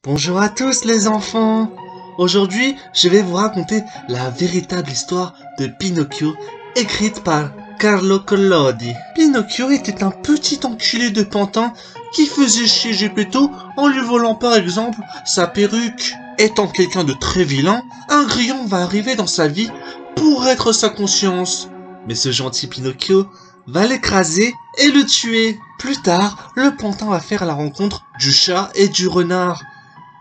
Bonjour à tous les enfants. Aujourd'hui, je vais vous raconter la véritable histoire de Pinocchio, écrite par Carlo Collodi. Pinocchio était un petit enculé de pantin qui faisait chier Geppetto en lui volant par exemple sa perruque. Étant quelqu'un de très vilain, un grillon va arriver dans sa vie pour être sa conscience. Mais ce gentil Pinocchio va l'écraser et le tuer. Plus tard, le pantin va faire la rencontre du chat et du renard,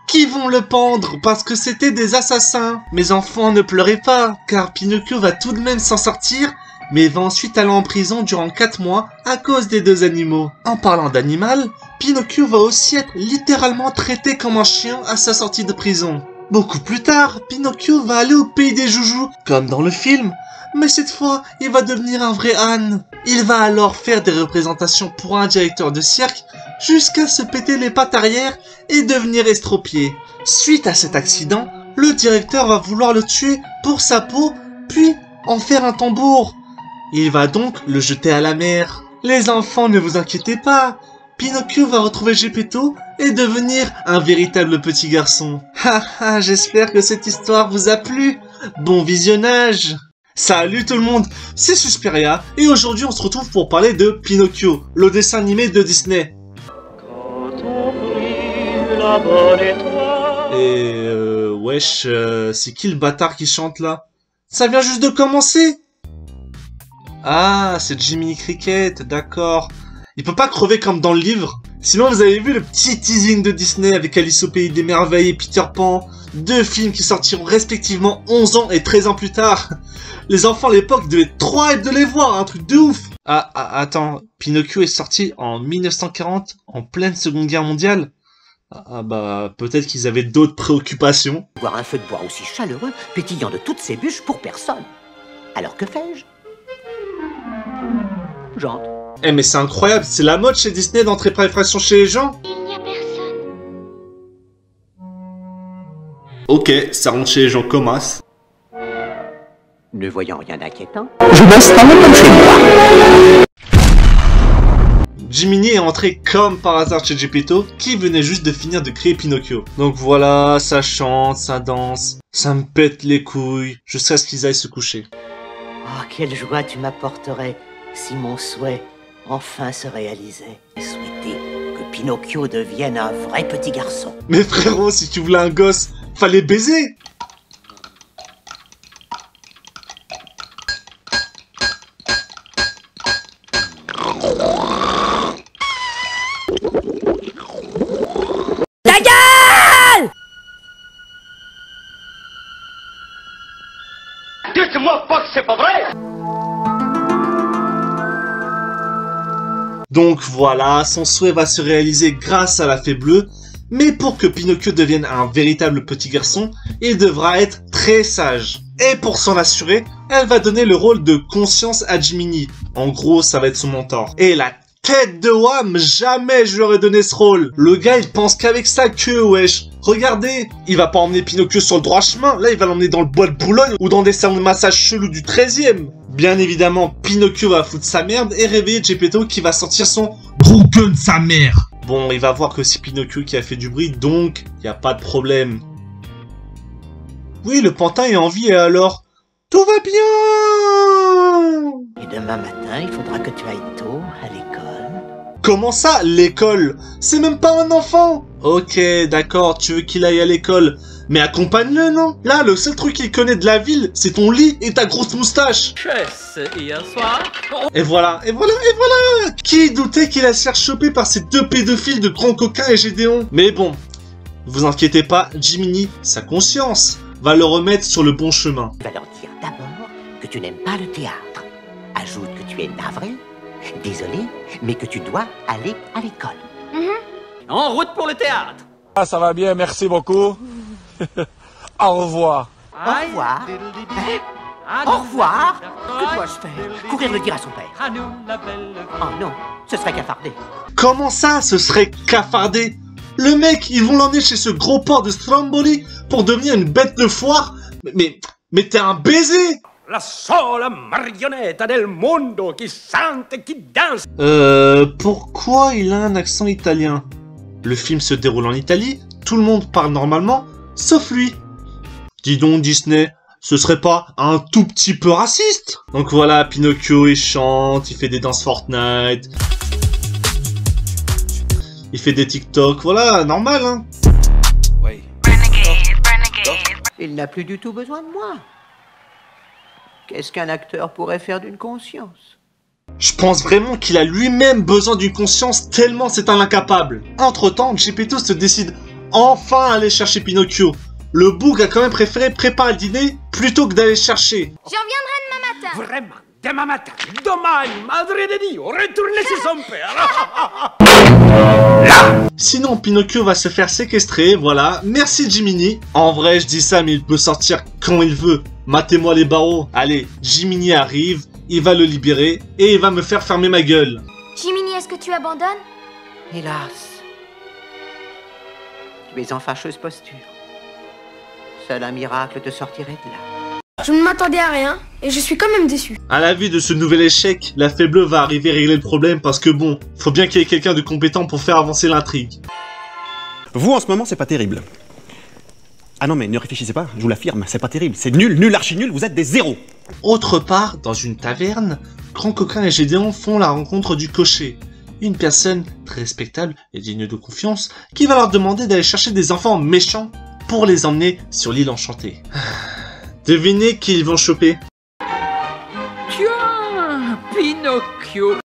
qui vont le pendre parce que c'était des assassins. Mes enfants, ne pleurez pas, car Pinocchio va tout de même s'en sortir, mais va ensuite aller en prison durant 4 mois à cause des 2 animaux. En parlant d'animal, Pinocchio va aussi être littéralement traité comme un chien à sa sortie de prison. Beaucoup plus tard, Pinocchio va aller au pays des joujoux, comme dans le film, mais cette fois, il va devenir un vrai âne. Il va alors faire des représentations pour un directeur de cirque, jusqu'à se péter les pattes arrière et devenir estropié. Suite à cet accident, le directeur va vouloir le tuer pour sa peau, puis en faire un tambour. Il va donc le jeter à la mer. Les enfants, ne vous inquiétez pas, Pinocchio va retrouver Geppetto et devenir un véritable petit garçon. Haha, j'espère que cette histoire vous a plu. Bon visionnage. Salut tout le monde, c'est Susperia et aujourd'hui on se retrouve pour parler de Pinocchio, le dessin animé de Disney. Et wesh, c'est qui le bâtard qui chante là? Ça vient juste de commencer. Ah, c'est Jiminy Cricket, d'accord. Il peut pas crever comme dans le livre. Sinon vous avez vu le petit teasing de Disney avec Alice au Pays des Merveilles et Peter Pan, 2 films qui sortiront respectivement 11 ans et 13 ans plus tard. Les enfants à l'époque devaient trop hâte de les voir, un truc de ouf. Attends, Pinocchio est sorti en 1940, en pleine Seconde Guerre mondiale. Ah bah, peut-être qu'ils avaient d'autres préoccupations. Voir un feu de bois aussi chaleureux, pétillant de toutes ses bûches pour personne. Alors que fais-je? J'entre. Eh mais c'est incroyable, c'est la mode chez Disney d'entrer par effraction chez les gens. Il n'y a personne. Ok, ça rentre chez les gens comme as. Ne voyant rien d'inquiétant, je m'installe comme chez moi. Jiminy est entré comme par hasard chez Geppetto, qui venait juste de finir de créer Pinocchio. Donc voilà, ça chante, ça danse, ça me pète les couilles, jusqu'à ce qu'ils aillent se coucher. Oh, quelle joie tu m'apporterais si mon souhait enfin se réalisait. Souhaiter que Pinocchio devienne un vrai petit garçon. Mais frérot, si tu voulais un gosse, fallait baiser. Ta gueule! Dites-moi pas que c'est pas vrai! Donc voilà, son souhait va se réaliser grâce à la Fée Bleue, mais pour que Pinocchio devienne un véritable petit garçon, il devra être très sage. Et pour s'en assurer, elle va donner le rôle de conscience à Jiminy. En gros, ça va être son mentor. Et la tête de Wham, jamais je lui aurais donné ce rôle. Le gars, il pense qu'avec sa queue, wesh. Regardez, il va pas emmener Pinocchio sur le droit chemin, là il va l'emmener dans le bois de Boulogne ou dans des salons de massage chelous du 13e. Bien évidemment, Pinocchio va foutre sa merde et réveiller Geppetto qui va sortir son gros gun de sa mère. Bon, il va voir que c'est Pinocchio qui a fait du bruit, donc y a pas de problème. Oui, le pantin est en vie et alors? Tout va bien! Et demain matin, il faudra que tu ailles tôt à l'école. Comment ça, l'école? C'est même pas un enfant! Ok, d'accord, tu veux qu'il aille à l'école. Mais accompagne-le, non? Là, le seul truc qu'il connaît de la ville, c'est ton lit et ta grosse moustache. Chess, hier soir. Et voilà, et voilà, et voilà! Qui doutait qu'il allait se faire choper par ces 2 pédophiles de Grand Coquin et Gédéon? Mais bon, vous inquiétez pas, Jiminy, sa conscience va le remettre sur le bon chemin. Tu vas leur dire d'abord que tu n'aimes pas le théâtre. Ajoute que tu es navré, désolé, mais que tu dois aller à l'école. En route pour le théâtre. Ah, ça va bien, merci beaucoup. Au revoir. Au revoir. Hein? Au revoir. Que dois-je faire? Courir le dire à son père. Oh non, ce serait cafardé. Comment ça, ce serait cafardé? Le mec, ils vont l'emmener chez ce gros porc de Stromboli pour devenir une bête de foire? Mais t'es un baiser! la sola marionetta del mondo qui sente e qui danse. Pourquoi il a un accent italien? Le film se déroule en Italie, tout le monde parle normalement, sauf lui. Dis donc Disney, ce serait pas un tout petit peu raciste? Donc voilà, Pinocchio il chante, il fait des danses Fortnite, il fait des TikTok, voilà, normal hein. Il n'a plus du tout besoin de moi. Qu'est-ce qu'un acteur pourrait faire d'une conscience? Je pense vraiment qu'il a lui-même besoin d'une conscience tellement c'est un incapable. Entre-temps, Geppetto se décide enfin à aller chercher Pinocchio. Le boug a quand même préféré préparer le dîner plutôt que d'aller chercher. J'en reviendrai demain matin. Vraiment, demain matin, domani, madre de Dio, retournez chez son père. Sinon, Pinocchio va se faire séquestrer, voilà. Merci Jiminy. En vrai, je dis ça, mais il peut sortir quand il veut. Matez-moi les barreaux. Allez, Jiminy arrive, il va le libérer et il va me faire fermer ma gueule. Jiminy, est-ce que tu abandonnes? Hélas. Tu es en fâcheuse posture. Seul un miracle te sortirait de là. Je ne m'attendais à rien et je suis quand même déçu. À la vue de ce nouvel échec, la Fée Bleue va arriver à régler le problème parce que bon, faut bien qu'il y ait quelqu'un de compétent pour faire avancer l'intrigue. Vous, en ce moment, c'est pas terrible. Ah non, mais ne réfléchissez pas, je vous l'affirme, c'est pas terrible. C'est nul, nul, archi nul, vous êtes des zéros. Autre part, dans une taverne, Grand Coquin et Gédéon font la rencontre du cocher. Une personne très respectable et digne de confiance qui va leur demander d'aller chercher des enfants méchants pour les emmener sur l'île enchantée. Devinez qui ils vont choper. Tiens, Pinocchio.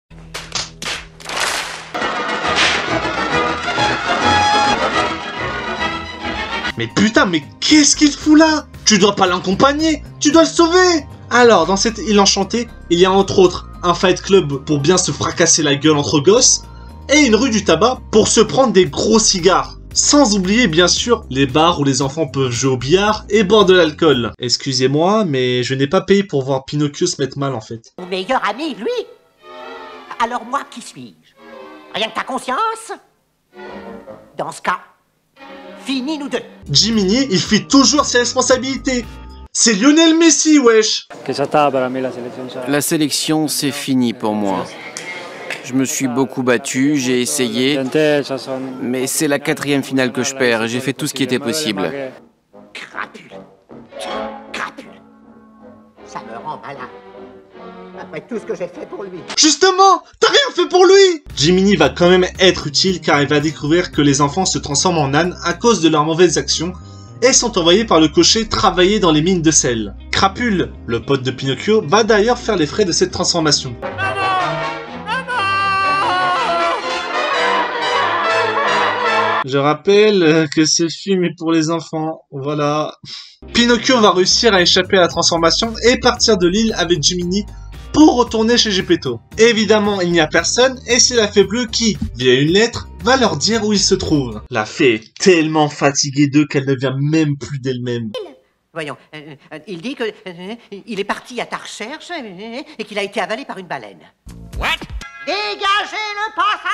Mais putain, mais qu'est-ce qu'il fout là? Tu dois pas l'accompagner, tu dois le sauver. Alors, dans cette île enchantée, il y a entre autres un fight club pour bien se fracasser la gueule entre gosses, et une rue du tabac pour se prendre des gros cigares. Sans oublier bien sûr les bars où les enfants peuvent jouer au billard et boire de l'alcool. Excusez-moi, mais je n'ai pas payé pour voir Pinocchio se mettre mal en fait. Mon meilleur ami, lui? Alors moi, qui suis-je? Rien que ta conscience? Dans ce cas, fini nous deux. Jiminy, il fait toujours ses responsabilités. C'est Lionel Messi, wesh. La sélection, c'est fini pour moi. Je me suis beaucoup battu, j'ai essayé, mais c'est la 4e finale que je perds et j'ai fait tout ce qui était possible. Crapule. Crapule. Ça me rend malade. Après tout ce que j'ai fait pour lui. Justement, t'as rien fait pour lui. Jiminy va quand même être utile car il va découvrir que les enfants se transforment en ânes à cause de leurs mauvaises actions et sont envoyés par le cocher travailler dans les mines de sel. Crapule, le pote de Pinocchio, va d'ailleurs faire les frais de cette transformation. Je rappelle que ce film est pour les enfants, voilà. Pinocchio va réussir à échapper à la transformation et partir de l'île avec Jiminy pour retourner chez Geppetto. Évidemment, il n'y a personne et c'est la Fée Bleue qui, via une lettre, va leur dire où ils se trouvent. La Fée est tellement fatiguée d'eux qu'elle ne vient même plus d'elle-même. Voyons, il dit que il est parti à ta recherche et qu'il a été avalé par une baleine. What? Dégagez le passage!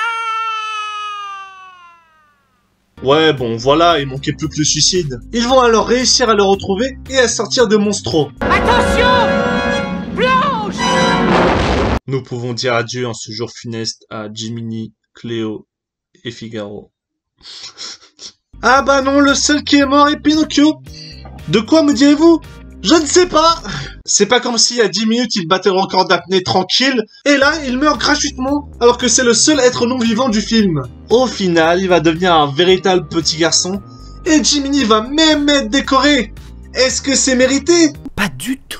Ouais, bon, voilà, il manquait plus que le suicide. Ils vont alors réussir à le retrouver et à sortir de Monstro. Attention! Blanche! Nous pouvons dire adieu en ce jour funeste à Jiminy, Cléo et Figaro. Ah bah non, le seul qui est mort est Pinocchio. De quoi me direz-vous? Je ne sais pas. C'est pas comme si à 10 minutes il battait le record d'apnée tranquille, et là il meurt gratuitement, alors que c'est le seul être non vivant du film. Au final, il va devenir un véritable petit garçon, et Jiminy va même être décoré. Est-ce que c'est mérité? Pas du tout.